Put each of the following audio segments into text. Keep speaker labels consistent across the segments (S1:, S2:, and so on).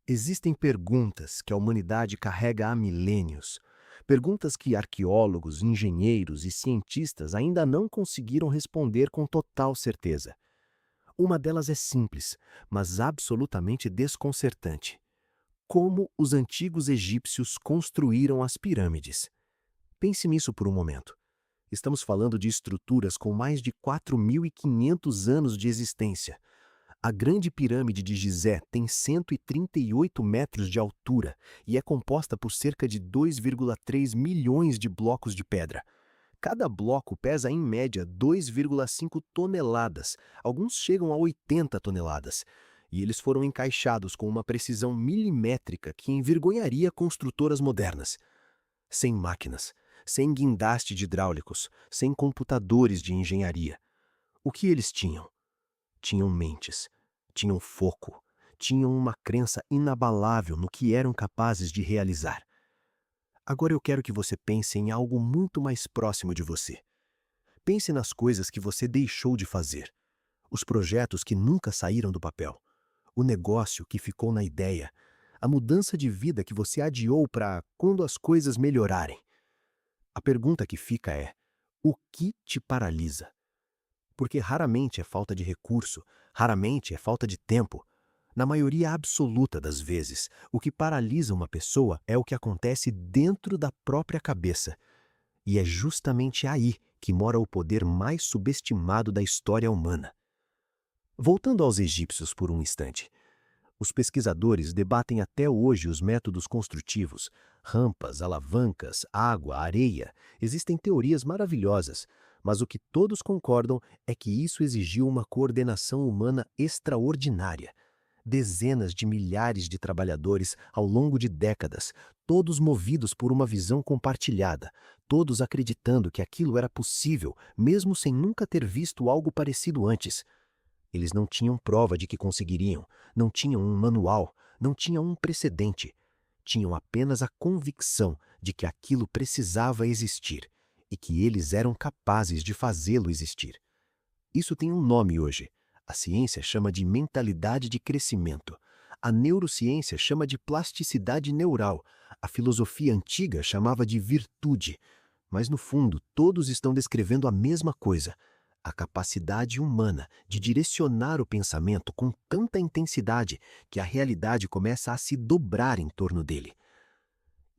S1: Existem perguntas que a humanidade carrega há milênios. Perguntas que arqueólogos, engenheiros e cientistas ainda não conseguiram responder com total certeza. Uma delas é simples, mas absolutamente desconcertante. Como os antigos egípcios construíram as pirâmides? Pense nisso por um momento. Estamos falando de estruturas com mais de 4.500 anos de existência. A Grande Pirâmide de Gizé tem 138 metros de altura e é composta por cerca de 2,3 milhões de blocos de pedra. Cada bloco pesa, em média, 2,5 toneladas, alguns chegam a 80 toneladas, e eles foram encaixados com uma precisão milimétrica que envergonharia construtoras modernas. Sem máquinas, sem guindaste de hidráulicos, sem computadores de engenharia. O que eles tinham? Tinham mentes, tinham foco, tinham uma crença inabalável no que eram capazes de realizar. Agora eu quero que você pense em algo muito mais próximo de você. Pense nas coisas que você deixou de fazer, os projetos que nunca saíram do papel, o negócio que ficou na ideia, a mudança de vida que você adiou para quando as coisas melhorarem. A pergunta que fica é: o que te paralisa? Porque raramente é falta de recurso, raramente é falta de tempo. Na maioria absoluta das vezes, o que paralisa uma pessoa é o que acontece dentro da própria cabeça. E é justamente aí que mora o poder mais subestimado da história humana. Voltando aos egípcios por um instante. Os pesquisadores debatem até hoje os métodos construtivos, rampas, alavancas, água, areia. Existem teorias maravilhosas, mas o que todos concordam é que isso exigiu uma coordenação humana extraordinária. Dezenas de milhares de trabalhadores ao longo de décadas, todos movidos por uma visão compartilhada, todos acreditando que aquilo era possível, mesmo sem nunca ter visto algo parecido antes. Eles não tinham prova de que conseguiriam, não tinham um manual, não tinham um precedente. Tinham apenas a convicção de que aquilo precisava existir e que eles eram capazes de fazê-lo existir. Isso tem um nome hoje. A ciência chama de mentalidade de crescimento. A neurociência chama de plasticidade neural. A filosofia antiga chamava de virtude. Mas, no fundo, todos estão descrevendo a mesma coisa: a capacidade humana de direcionar o pensamento com tanta intensidade que a realidade começa a se dobrar em torno dele.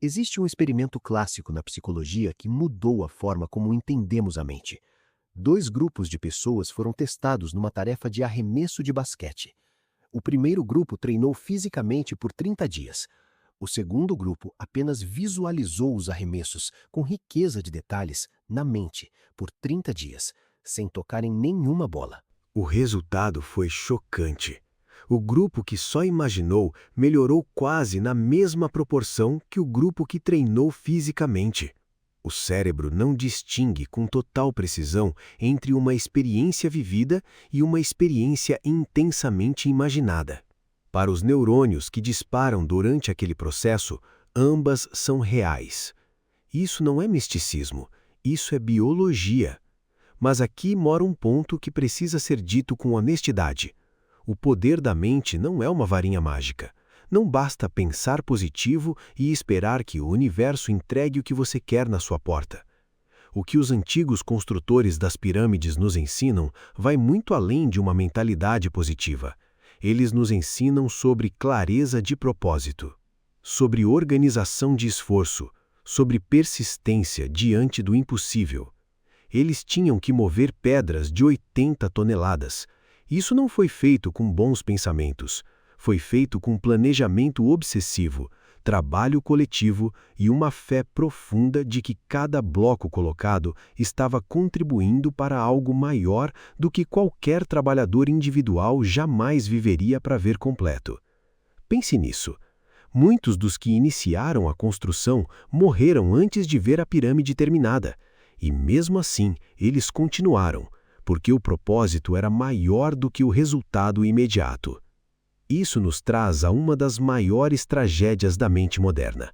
S1: Existe um experimento clássico na psicologia que mudou a forma como entendemos a mente. Dois grupos de pessoas foram testados numa tarefa de arremesso de basquete. O primeiro grupo treinou fisicamente por 30 dias. O segundo grupo apenas visualizou os arremessos com riqueza de detalhes na mente por 30 dias, sem tocar em nenhuma bola. O resultado foi chocante. O grupo que só imaginou melhorou quase na mesma proporção que o grupo que treinou fisicamente. O cérebro não distingue com total precisão entre uma experiência vivida e uma experiência intensamente imaginada. Para os neurônios que disparam durante aquele processo, ambas são reais. Isso não é misticismo, isso é biologia. Mas aqui mora um ponto que precisa ser dito com honestidade. O poder da mente não é uma varinha mágica. Não basta pensar positivo e esperar que o universo entregue o que você quer na sua porta. O que os antigos construtores das pirâmides nos ensinam vai muito além de uma mentalidade positiva. Eles nos ensinam sobre clareza de propósito, sobre organização de esforço, sobre persistência diante do impossível. Eles tinham que mover pedras de 80 toneladas. Isso não foi feito com bons pensamentos. Foi feito com planejamento obsessivo, trabalho coletivo e uma fé profunda de que cada bloco colocado estava contribuindo para algo maior do que qualquer trabalhador individual jamais viveria para ver completo. Pense nisso. Muitos dos que iniciaram a construção morreram antes de ver a pirâmide terminada. E mesmo assim, eles continuaram, porque o propósito era maior do que o resultado imediato. Isso nos traz a uma das maiores tragédias da mente moderna.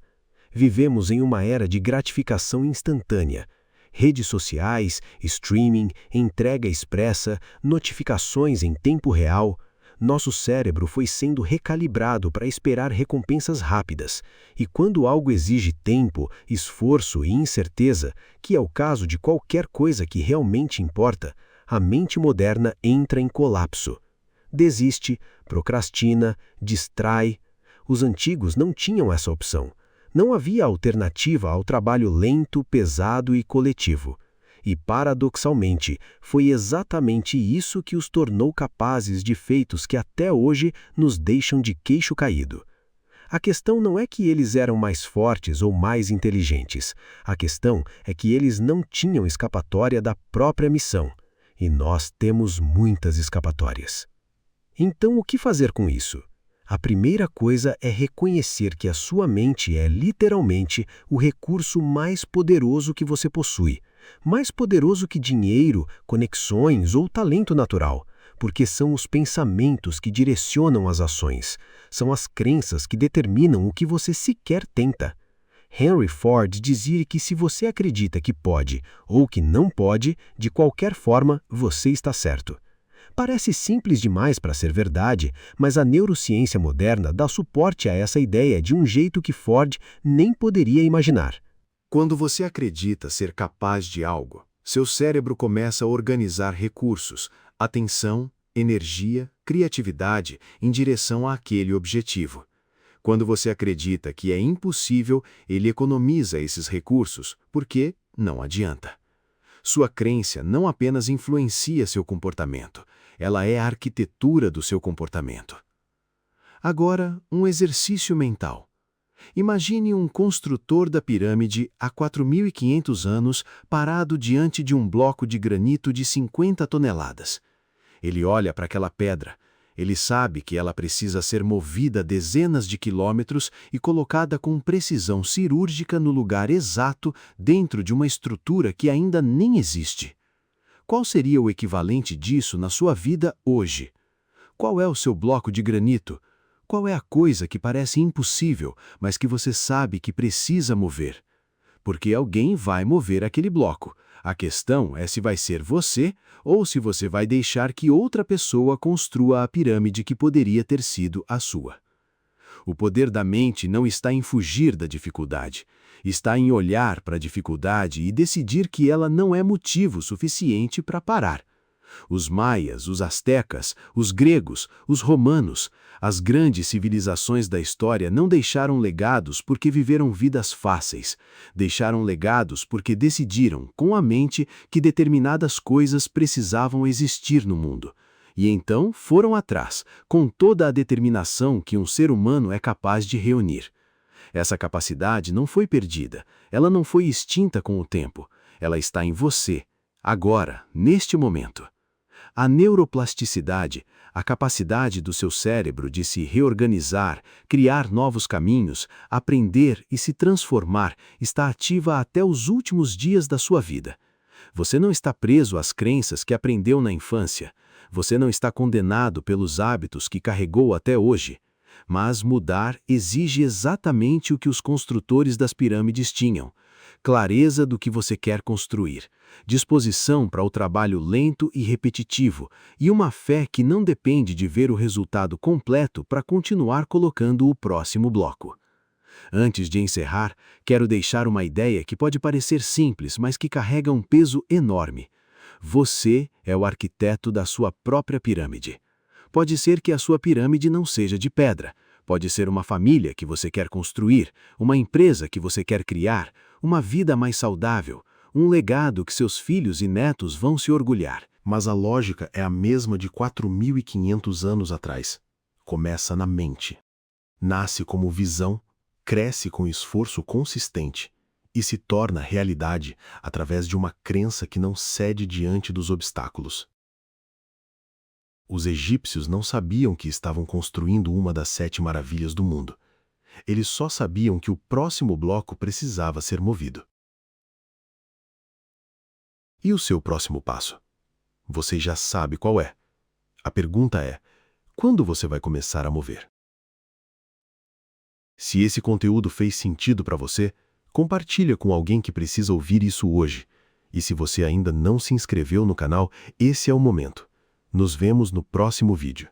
S1: Vivemos em uma era de gratificação instantânea. Redes sociais, streaming, entrega expressa, notificações em tempo real.
S2: Nosso cérebro foi sendo recalibrado para esperar recompensas rápidas, e quando algo exige tempo, esforço e incerteza, que é o caso de qualquer coisa que realmente importa, a mente moderna entra em colapso. Desiste, procrastina, distrai. Os antigos não tinham essa opção. Não havia alternativa ao trabalho lento, pesado e coletivo. E, paradoxalmente, foi exatamente isso que os tornou capazes de feitos que até hoje nos deixam de queixo caído. A questão não é que eles eram mais fortes ou mais inteligentes. A questão é que eles não tinham escapatória da própria missão. E nós temos muitas escapatórias. Então, o que fazer com isso? A primeira coisa é reconhecer que a sua mente é literalmente o recurso mais poderoso que você possui. Mais poderoso que dinheiro, conexões ou talento natural, porque são os pensamentos que direcionam as ações, são as crenças que determinam o que você sequer tenta. Henry Ford dizia que se você acredita que pode ou que não pode, de qualquer forma, você está certo. Parece simples demais para ser verdade, mas a neurociência moderna dá suporte a essa ideia de um jeito que Ford nem poderia imaginar.
S3: Quando você acredita ser capaz de algo, seu cérebro começa a organizar recursos, atenção, energia, criatividade em direção àquele objetivo. Quando você acredita que é impossível, ele economiza esses recursos, porque não adianta. Sua crença não apenas influencia seu comportamento, ela é a arquitetura do seu comportamento. Agora, um exercício mental. Imagine um construtor da pirâmide há 4.500 anos parado diante de um bloco de granito de 50 toneladas. Ele olha para aquela pedra. Ele sabe que ela precisa ser movida dezenas de quilômetros e colocada com precisão cirúrgica no lugar exato dentro de uma estrutura que ainda nem existe. Qual seria o equivalente disso na sua vida hoje? Qual é o seu bloco de granito? Qual é a coisa que parece impossível, mas que você sabe que precisa mover? Porque alguém vai mover aquele bloco. A questão é se vai ser você ou se você vai deixar que outra pessoa construa a pirâmide que poderia ter sido a sua. O poder da mente não está em fugir da dificuldade. Está em olhar para a dificuldade e decidir que ela não é motivo suficiente para parar. Os maias, os astecas, os gregos, os romanos, as grandes civilizações da história não deixaram legados porque viveram vidas fáceis. Deixaram legados porque decidiram, com a mente, que determinadas coisas precisavam existir no mundo. E então foram atrás, com toda a determinação que um ser humano é capaz de reunir. Essa capacidade não foi perdida, ela não foi extinta com o tempo. Ela está em você, agora, neste momento. A neuroplasticidade, a capacidade do seu cérebro de se reorganizar, criar novos caminhos, aprender e se transformar, está ativa até os últimos dias da sua vida. Você não está preso às crenças que aprendeu na infância. Você não está condenado pelos hábitos que carregou até hoje. Mas mudar exige exatamente o que os construtores das pirâmides tinham: clareza do que você quer construir, disposição para o trabalho lento e repetitivo, e uma fé que não depende de ver o resultado completo para continuar colocando o próximo bloco. Antes de encerrar, quero deixar uma ideia que pode parecer simples, mas que carrega um peso enorme. Você é o arquiteto da sua própria pirâmide. Pode ser que a sua pirâmide não seja de pedra. Pode ser uma família que você quer construir, uma empresa que você quer criar, uma vida mais saudável, um legado que seus filhos e netos vão se orgulhar.
S4: Mas a lógica é a mesma de 4.500 anos atrás. Começa na mente. Nasce como visão, cresce com esforço consistente e se torna realidade através de uma crença que não cede diante dos obstáculos. Os egípcios não sabiam que estavam construindo uma das 7 maravilhas do mundo. Eles só sabiam que o próximo bloco precisava ser movido. E o seu próximo passo? Você já sabe qual é. A pergunta é: quando você vai começar a mover? Se esse conteúdo fez sentido para você, compartilha com alguém que precisa ouvir isso hoje. E se você ainda não se inscreveu no canal, esse é o momento. Nos vemos no próximo vídeo.